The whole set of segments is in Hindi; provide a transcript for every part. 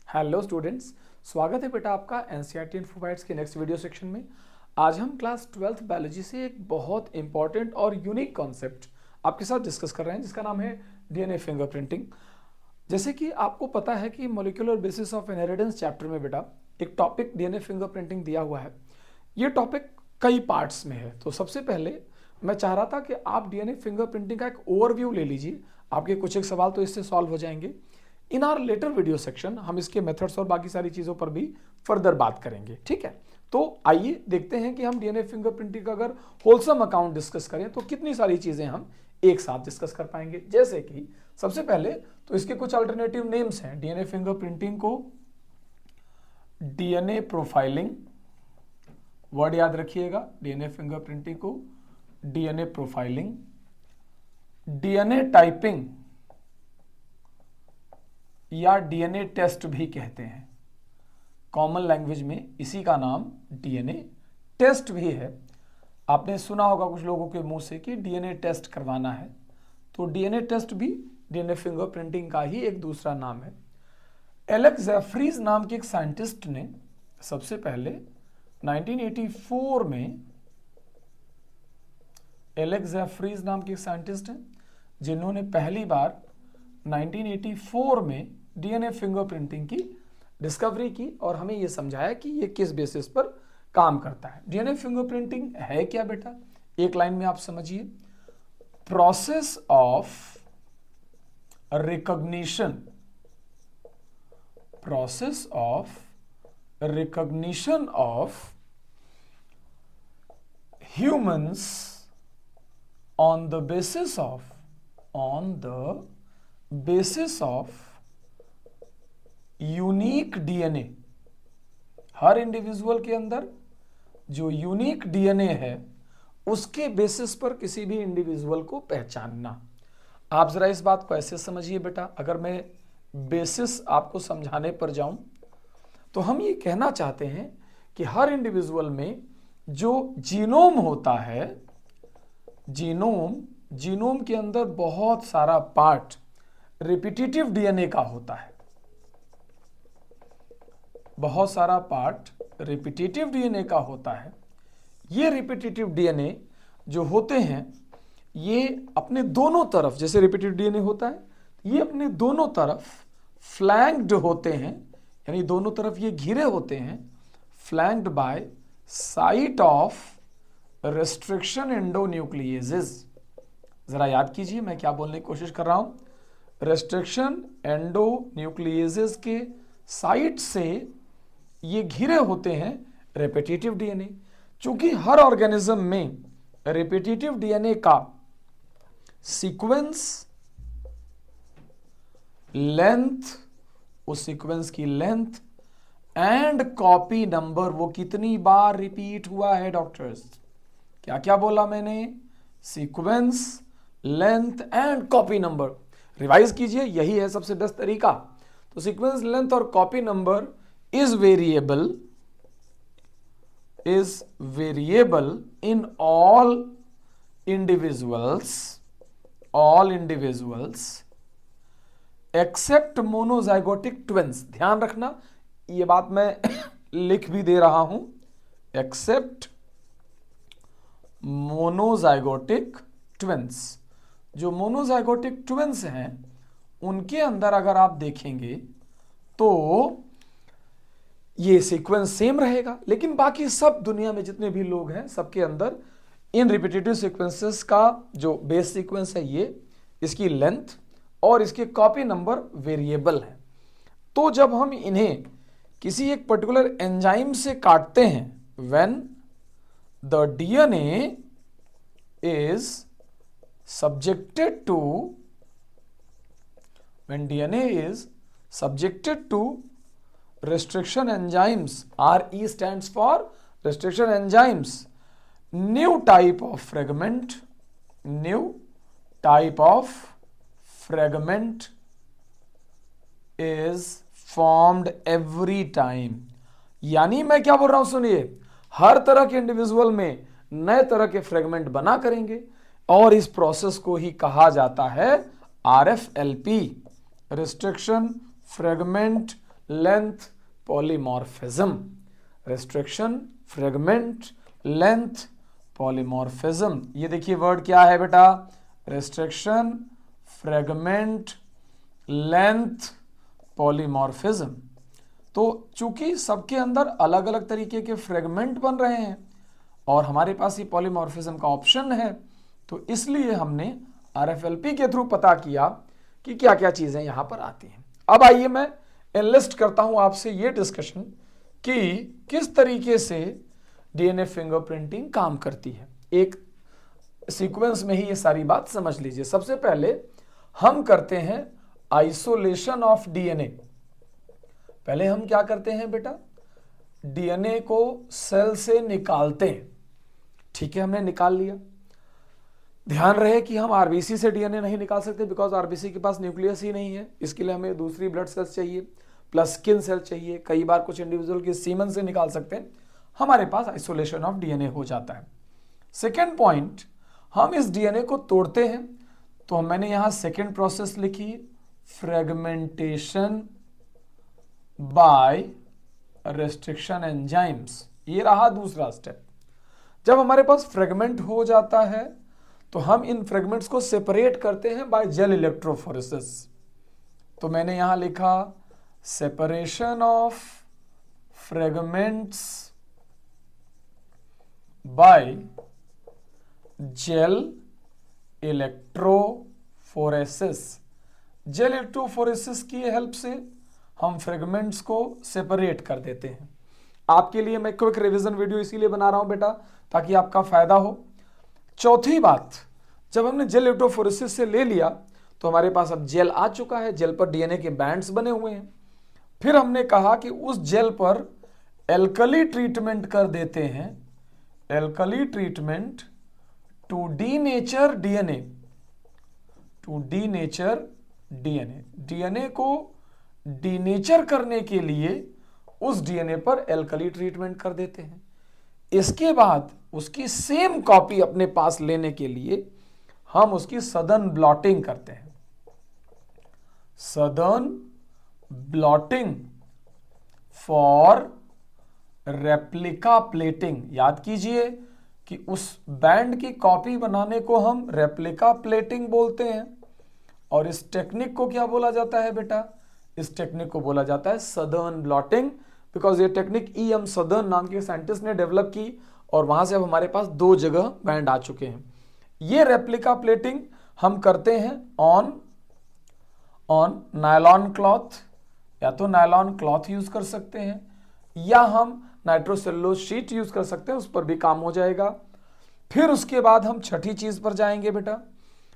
हेलो स्टूडेंट्स, स्वागत है बेटा आपका एनसीईआरटी इन्फो बाइट्स के नेक्स्ट वीडियो सेक्शन में। आज हम क्लास 12th बायोलॉजी से एक बहुत इंपॉर्टेंट और यूनिक कॉन्सेप्ट आपके साथ डिस्कस कर रहे हैं जिसका नाम है डीएनए फिंगरप्रिंटिंग। जैसे कि आपको पता है कि molecular basis of inheritance chapter में बेटा एक टॉपिक डीएनए फिंगरप्रिंटिंग दिया हुआ है। ये टॉपिक कई पार्ट्स में है, तो सबसे पहले मैं चाह रहा था कि आप डीएनए फिंगरप्रिंटिंग का एक ओवरव्यू ले लीजिए। आपके कुछ एक सवाल तो इससे सॉल्व हो जाएंगे। In our later video section हम इसके मेथड्स और बाकी सारी चीज़ों पर भी फर्दर बात करेंगे, ठीक है। तो आइए देखते हैं कि हम डीएनए फिंगरप्रिंटिंग का अगर होलसम अकाउंट डिस्कस करें तो कितनी सारी चीज़ें हम एक साथ डिस्कस कर पाएंगे। जैसे कि सबसे पहले तो इसके कुछ अल्टरनेटिव नेम्स हैं डीएनए फिंगरप्रिंटिंग को। डीएनए प्रोफाइलिंग, वर्ड याद रखिएगा, डीएनए फिंगरप्रिंटिंग को डीएनए प्रोफाइलिंग, डीएनए टाइपिंग या डीएनए टेस्ट भी कहते हैं। कॉमन लैंग्वेज में इसी का नाम डीएनए टेस्ट भी है। आपने सुना होगा कुछ लोगों के मुंह से कि डीएनए टेस्ट करवाना है, तो डीएनए टेस्ट भी डीएनए फिंगरप्रिंटिंग का ही एक दूसरा नाम है। एलेक्स जेफरीज नाम के एक साइंटिस्ट ने सबसे पहले 1984 में, एलेक्स जेफरीज नाम के एक साइंटिस्ट हैं जिन्होंने पहली बार 1984 में डीएनए फिंगरप्रिंटिंग की डिस्कवरी की और हमें यह समझाया कि यह किस बेसिस पर काम करता है। डीएनए फिंगरप्रिंटिंग है क्या बेटा, एक लाइन में आप समझिए। Process of recognition, process of recognition of humans on the basis of unique DNA. Her individual के अंदर जो यूनिक डीएनए है उसके बेसिस पर किसी भी इंडिविजुअल को पहचानना। आप जरा इस बात को ऐसे समझिए बेटा, अगर मैं बेसिस आपको समझाने पर जाऊं तो हम ये कहना चाहते हैं कि हर इंडिविजुअल में जो जीनोम होता है, जीनोम के अंदर बहुत सारा पार्ट रिपीटेटिव डीएनए का होता है। बहुत सारा पार्ट रिपीटेटिव डीएनए का होता है। ये रिपीटेटिव डीएनए जो होते हैं ये अपने दोनों तरफ, जैसे रिपीटेटिव डीएनए होता है, ये अपने दोनों तरफ फ्लैंक्ड होते हैं, यानी दोनों तरफ ये घिरे होते हैं, flanked by site of restriction endonucleases. जरा याद कीजिए मैं क्या बोलने की कोशिश कर रहा हूं। रेस्ट्रिक्शन एंडोन्यूक्लियेजेस के साइट से ये घिरे होते हैं रिपीटेटिव डीएनए। चूंकि हर ऑर्गेनिज्म में रिपीटेटिव डीएनए का सीक्वेंस, लेंथ, उस सीक्वेंस की लेंथ एंड कॉपी नंबर, वो कितनी बार रिपीट हुआ है डॉक्टर्स, क्या क्या बोला मैंने, sequence, length and copy number. Revise कीजिए, यही है सबसे बेस्ट तरीका। तो सीक्वेंस, लेंथ और copy number is variable in all individuals except monozygotic twins। ध्यान रखना, ये बात मैं लिख भी दे रहा हूं, except मोनोजाइगोटिक ट्विंस। जो मोनोजाइगोटिक ट्विंस हैं उनके अंदर अगर आप देखेंगे तो ये सीक्वेंस सेम रहेगा, लेकिन बाकी सब दुनिया में जितने भी लोग हैं सबके अंदर इन रिपीटेटिव सीक्वेंसेस का जो बेस सीक्वेंस है ये, इसकी लेंथ और इसके कॉपी नंबर वेरिएबल है। तो जब हम इन्हें किसी एक पर्टिकुलर एंजाइम से काटते हैं, when the DNA is subjected to, when DNA is subjected to restriction enzymes, RE stands for restriction enzymes, new type of fragment is formed every time। यानी मैं क्या बोल रहा हूं सुनिए, हर तरह के इंडिविजुअल में नए तरह के फ्रेगमेंट बना करेंगे और इस प्रोसेस को ही कहा जाता है RFLP, restriction fragment length, polymorphism. Restriction, fragment, length, polymorphism. ये देखिए वर्ड क्या है बेटा, रिस्ट्रिक्शन, फ्रेगमेंट, लेंथ, पॉलीमॉर्फिज्म। तो चूंकि सबके अंदर अलग अलग तरीके के फ्रेगमेंट बन रहे हैं और हमारे पास ये पॉलीमॉर्फिज्म का ऑप्शन है, तो इसलिए हमने RFLP के थ्रू पता किया कि क्या क्या चीजें यहां पर आती हैं। अब आइए मैं एनलिस्ट करता हूं आपसे ये डिस्कशन कि किस तरीके से DNA फिंगरप्रिंटिंग काम करती है। एक सीक्वेंस में ही ये सारी बात समझ लीजिए। सबसे पहले हम करते हैं आइसोलेशन ऑफ DNA। पहले हम क्या करते हैं बेटा, DNA को सेल से निकालते हैं। ठीक है, हमने निकाल लिया। ध्यान रहे कि हम RBC से DNA नहीं निकाल सकते, बिकॉज RBC के पास न्यूक्लियस ही नहीं है। इसके लिए हमें दूसरी ब्लड सेल्स चाहिए, प्लस स्किन सेल चाहिए। कई बार कुछ इंडिविजुअल के सीमन से निकाल सकते हैं। हमारे पास आइसोलेशन ऑफ DNA हो जाता है। सेकेंड पॉइंट, हम इस DNA को तोड़ते हैं। तो मैंने यहां सेकेंड प्रोसेस लिखी, फ्रेगमेंटेशन बाय रेस्ट्रिक्शन एंजाइम्स। ये रहा दूसरा स्टेप। जब हमारे पास फ्रेगमेंट हो जाता है तो हम इन फ्रेगमेंट्स को सेपरेट करते हैं बाय जेल इलेक्ट्रोफोरेसिस। तो मैंने यहां लिखा separation of fragments by gel electrophoresis. Gel electrophoresis की हेल्प से हम फ्रेगमेंट्स को सेपरेट कर देते हैं। आपके लिए मैं क्विक रिवीजन वीडियो इसीलिए बना रहा हूं बेटा, ताकि आपका फायदा हो। चौथी बात, जब हमने जेल इलेक्ट्रोफोरेसिस से ले लिया तो हमारे पास अब जेल आ चुका है। जेल पर DNA के बैंड्स बने हुए हैं। फिर हमने कहा कि उस जेल पर एल्कली ट्रीटमेंट कर देते हैं, alkali treatment to denature DNA, to denature DNA। DNA को डीनेचर करने के लिए उस DNA पर एल्कली ट्रीटमेंट कर देते हैं। इसके बाद उसकी सेम कॉपी अपने पास लेने के लिए हम उसकी सदर्न ब्लॉटिंग करते हैं। Southern blotting for replica plating. याद कीजिए कि उस बैंड की कॉपी बनाने को हम रेप्लिका प्लेटिंग बोलते हैं। और इस टेक्निक को क्या बोला जाता है बेटा, इस टेक्निक को बोला जाता है सदर्न ब्लॉटिंग। बिकॉज ये टेक्निक E.M. सदर्न नाम के साइंटिस्ट ने डेवलप की और वहां से अब हमारे पास दो जगह बैंड आ चुके हैं। ये रेप्लिका प्लेटिंग हम करते हैं ऑन नायलॉन क्लॉथ, या तो नायलॉन क्लॉथ यूज कर सकते हैं या हम नाइट्रोसेलुलोज शीट यूज कर सकते हैं, उस पर भी काम हो जाएगा। फिर उसके बाद हम छठी चीज पर जाएंगे बेटा,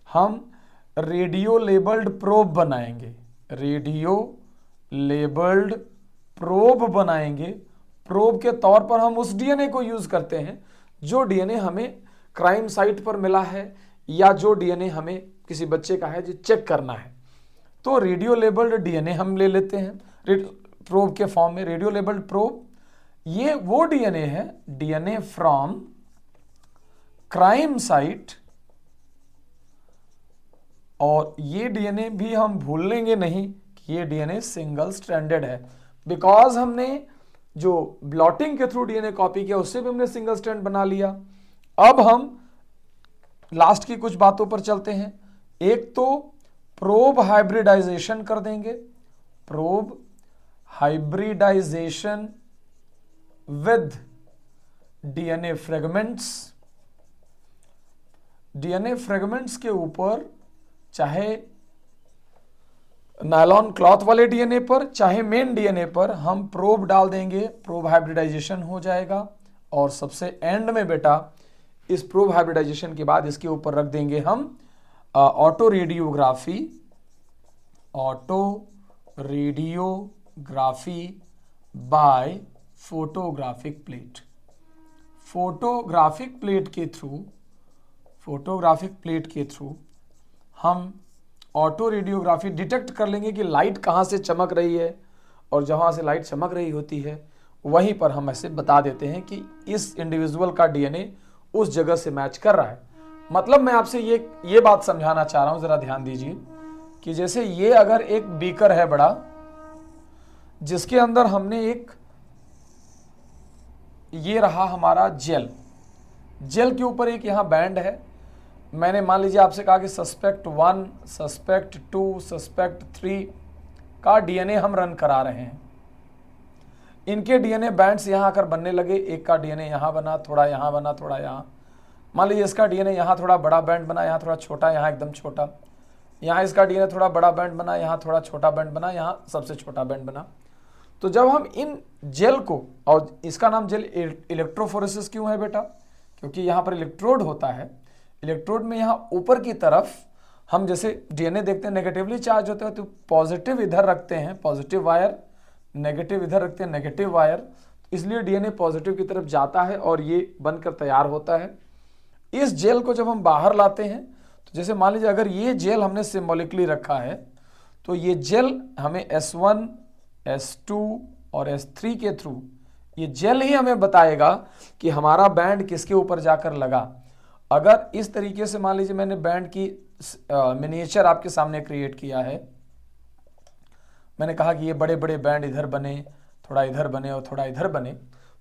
हम रेडियो लेबल्ड प्रोब बनाएंगे। रेडियो लेबल्ड प्रोब बनाएंगे। प्रोब के तौर पर हम उस DNA को यूज करते हैं जो DNA हमें क्राइम साइट पर मिला है, या जो DNA हमें किसी बच्चे का है जो चेक करना है। तो रेडियो लेबल्ड DNA हम ले लेते हैं प्रोब के फॉर्म में। रेडियो लेबल्ड प्रोब ये वो DNA है, DNA फ्रॉम क्राइम साइट। और ये DNA भी हम भूलेंगे नहीं कि ये DNA सिंगल स्ट्रैंडेड है, बिकॉज हमने जो ब्लॉटिंग के थ्रू DNA कॉपी किया उससे भी हमने सिंगल स्ट्रैंड बना लिया। अब हम लास्ट की कुछ बातों पर चलते हैं। एक तो प्रोब हाइब्रिडाइजेशन कर देंगे, probe hybridization with DNA fragments. DNA fragments के ऊपर चाहे नायलॉन क्लॉथ वाले DNA पर चाहे मेन DNA पर हम प्रोब डाल देंगे, प्रोब हाइब्रिडाइजेशन हो जाएगा। और सबसे एंड में बेटा इस प्रोब हाइब्रिडाइजेशन के बाद इसके ऊपर रख देंगे हम autoradiography, autoradiography by photographic plate. Photographic plate के थ्रू हम ऑटो रेडियोग्राफी डिटेक्ट कर लेंगे कि लाइट कहाँ से चमक रही है, और जहाँ से लाइट चमक रही होती है वहीं पर हम ऐसे बता देते हैं कि इस इंडिविजुअल का DNA उस जगह से मैच कर रहा है। मतलब मैं आपसे ये बात समझाना चाह रहा हूं, जरा ध्यान दीजिए कि जैसे ये अगर एक बीकर है बड़ा, जिसके अंदर हमने एक, ये रहा हमारा जेल, जेल के ऊपर एक यहाँ बैंड है। मैंने मान लीजिए आपसे कहा कि सस्पेक्ट 1, सस्पेक्ट 2, सस्पेक्ट 3 का डीएनए हम रन करा रहे हैं। इनके डीएनए बैंड्स यहाँ आकर बनने लगे, एक का डीएनए यहाँ बना, थोड़ा यहाँ बना, थोड़ा यहाँ। मान लीजिए इसका डीएनए यहाँ थोड़ा बड़ा बैंड बना, यहाँ थोड़ा छोटा, यहाँ एकदम छोटा। यहाँ इसका डीएनए थोड़ा बड़ा बैंड बना, यहाँ थोड़ा छोटा बैंड बना, यहाँ सबसे छोटा बैंड बना। तो जब हम इन जेल को, और इसका नाम जेल इलेक्ट्रोफोरेसिस क्यों है बेटा? क्योंकि यहाँ पर इलेक्ट्रोड होता है। इलेक्ट्रोड में यहाँ ऊपर की तरफ हम जैसे डीएनए देखते हैं नेगेटिवली चार्ज होते हैं, तो पॉजिटिव इधर रखते हैं पॉजिटिव वायर, नेगेटिव इधर रखते हैं नेगेटिव वायर, इसलिए डीएनए पॉजिटिव की तरफ जाता है और ये बनकर तैयार होता है। इस जेल को जब हम बाहर लाते हैं, तो जैसे मान लीजिए अगर ये जेल हमने सिंबॉलिकली रखा है, तो ये जेल हमें S1, S2 और S3 के थ्रू, ये जेल ही हमें बताएगा कि हमारा बैंड किसके ऊपर जाकर लगा। अगर इस तरीके से मान लीजिए मैंने बैंड की मिनिएचर आपके सामने क्रिएट किया है, मैंने कहा कि ये बड़े बड़े बैंड इधर बने, थोड़ा इधर बने और थोड़ा इधर बने,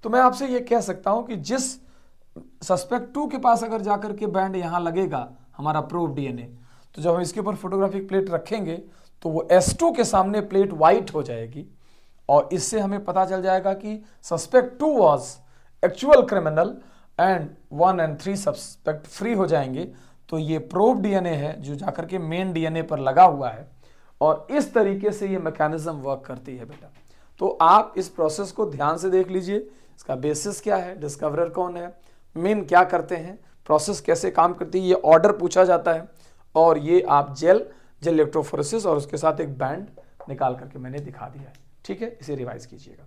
तो मैं आपसे ये कह सकता हूं कि जिस सस्पेक्ट 2 के पास अगर जाकर के बैंड यहाँ लगेगा हमारा प्रूव डीएनए, तो जब हम इसके ऊपर फोटोग्राफिक प्लेट रखेंगे तो वो S2 के सामने प्लेट वाइट हो जाएगी, और इससे हमें पता चल जाएगा कि suspect 2 was actual criminal and 1 और 3 सस्पेक्ट फ्री हो जाएंगे। तो ये प्रूव डीएनए है जो जाकर के मेन डीएनए पर लगा हुआ है, और इस तरीके से ये मैकेनिज्म वर्क करती है बेटा। तो आप इस प्रोसेस को ध्यान से देख लीजिए, इसका बेसिस क्या है, डिस्कवरर कौन है, मेन क्या करते हैं, प्रोसेस कैसे काम करती है, ये ऑर्डर पूछा जाता है, और ये आप जेल इलेक्ट्रोफोरेसिस और उसके साथ एक बैंड निकाल करके मैंने दिखा दिया है। ठीक है, इसे रिवाइज कीजिएगा।